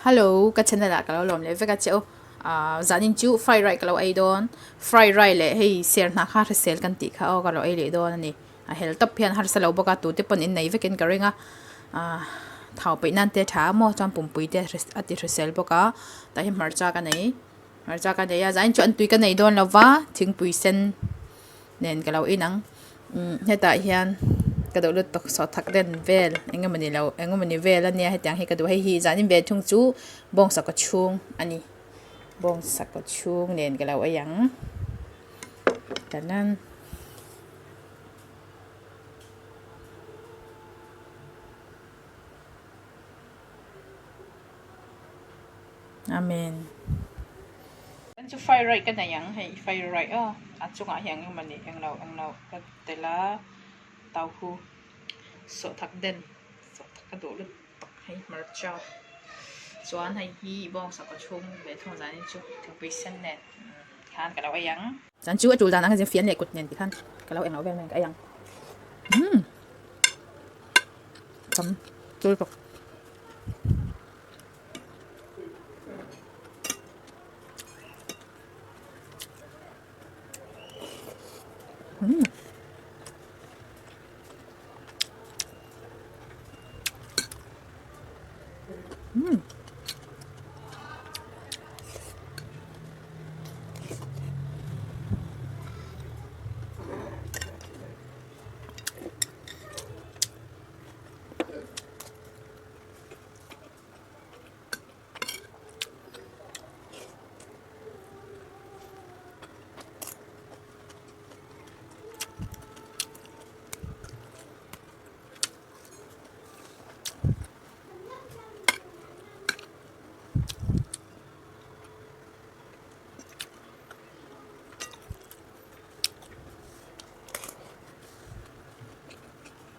Hello, ka channel la ka lo lom le ve ka cheu zanin chu fried rice ka lo ai don fried rice le hei ser na kha resel kan ti kha o ka lo ai le don ani a hel top hian har salo boka tu te pon in nei vekin ka ringa a thau pe nan te tha mo cham pum pui te ati resel boka ta hi marcha ka nei ya zain chu an tui ka nei don lova thing pui sen nen ka lo inang heta hian ka do lut tok so thak den vel engemani vel ania hetang hi ka do hi zanin ve thung chu bong sa ko chung ani bong sa ko chung nen ka lo ayang tanan amen kan chu fried rice kan ayang hei fried rice a chunga hiang mani englo ka tela tau hu so thak den so thak ka do lut tok hei marcha chuan hei hi bong sa ko chung ve thong zanin chu thing pui sen nen khan ka lo ayang chan chu atul dan ang je fian le kut nen ti khan ka lo englo vel men ka ayang cham chu tok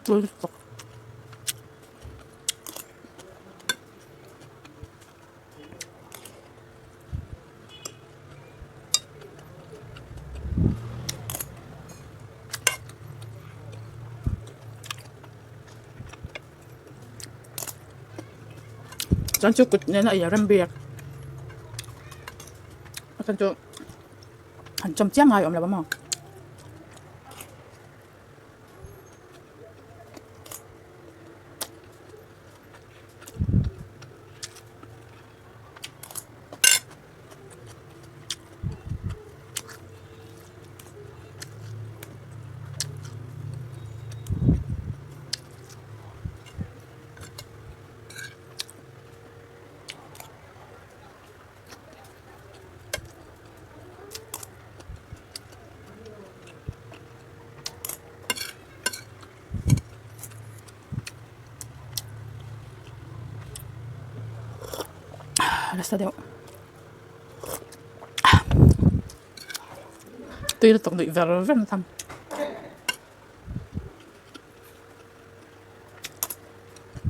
chu tok chan chu kut nen ay ram biak chan chu han chom chiang ai om la ba mo rasa deu tui tok dui ver ver tham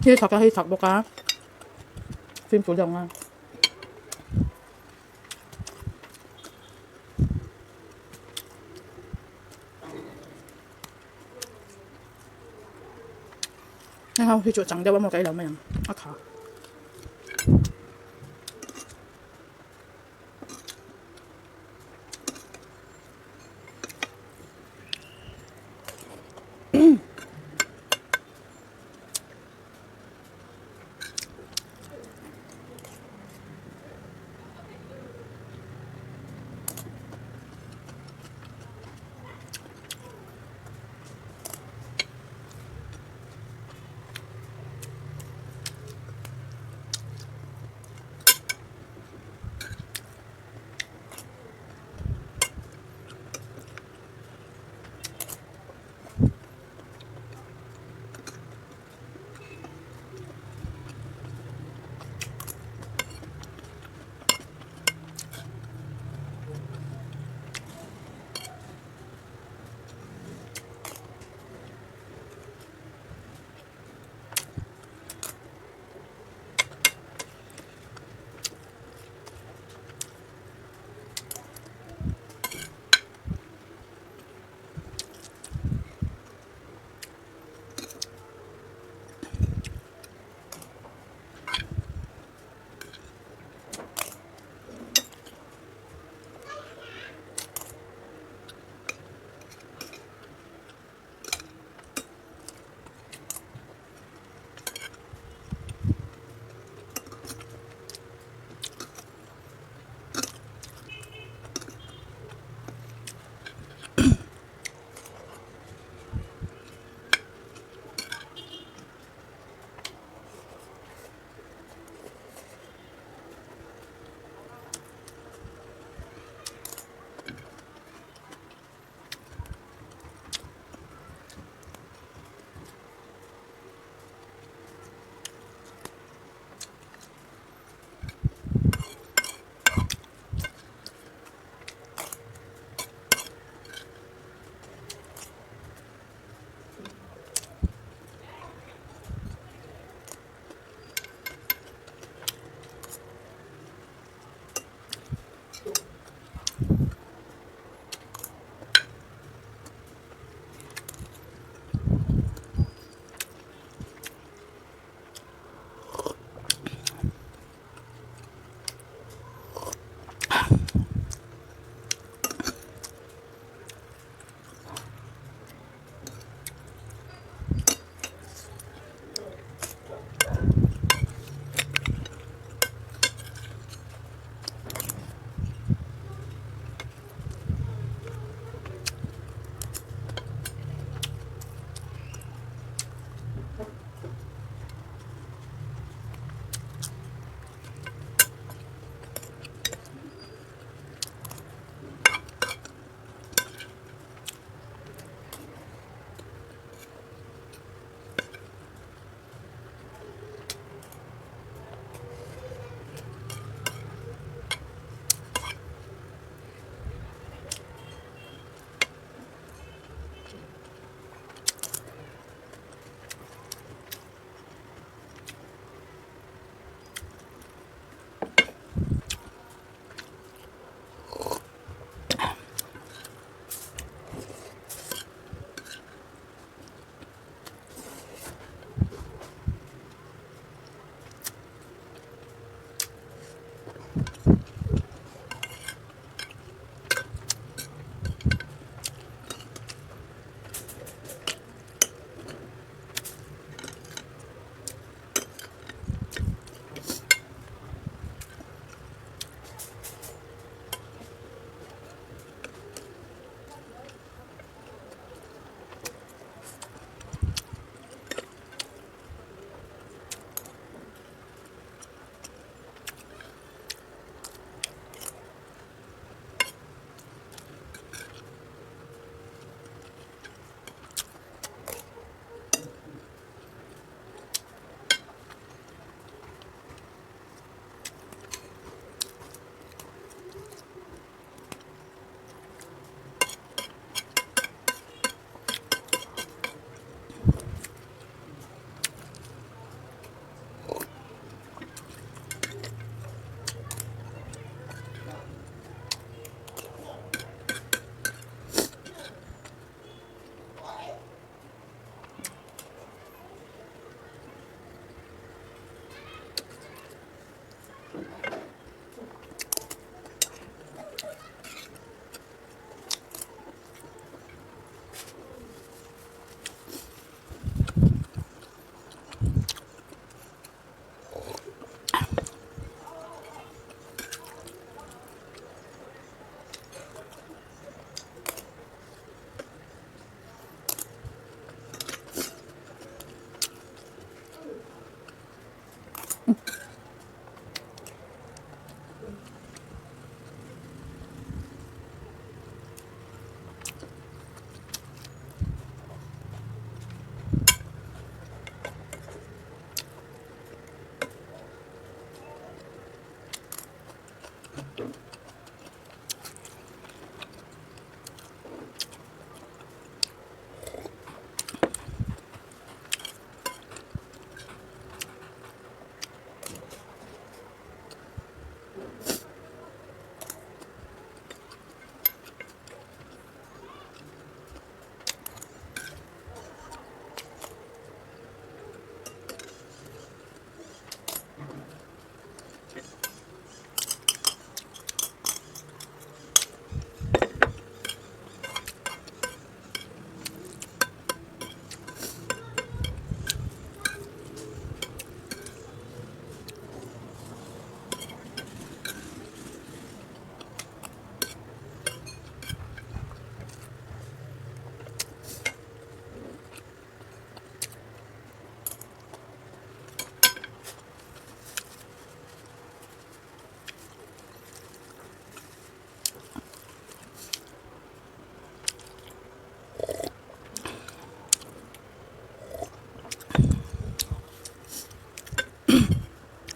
hi thak boka phim phụ dòng à hay không thì chỗ chẳng đeo một cái đầu mày à khá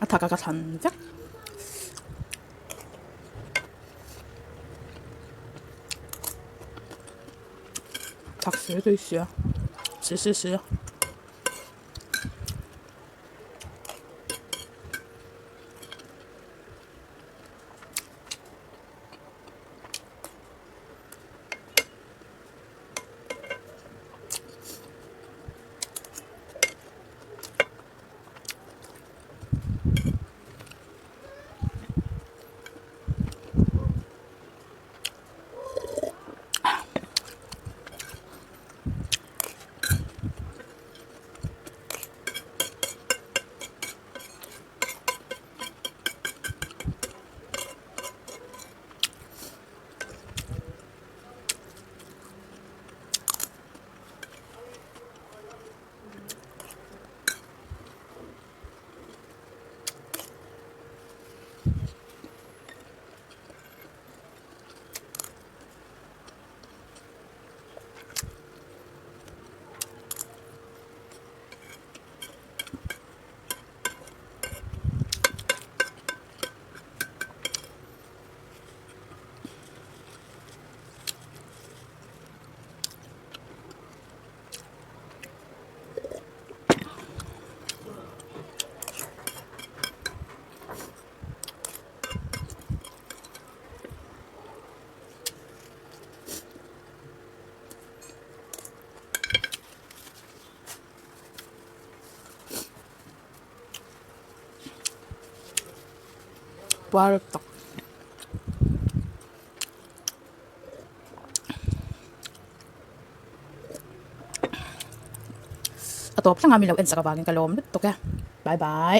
다가가 산적 닭새도 있어요. 쓰쓰쓰. 부활떡. Atau apa ngambil lawan sa kabagin kalom dito ka. Bye bye.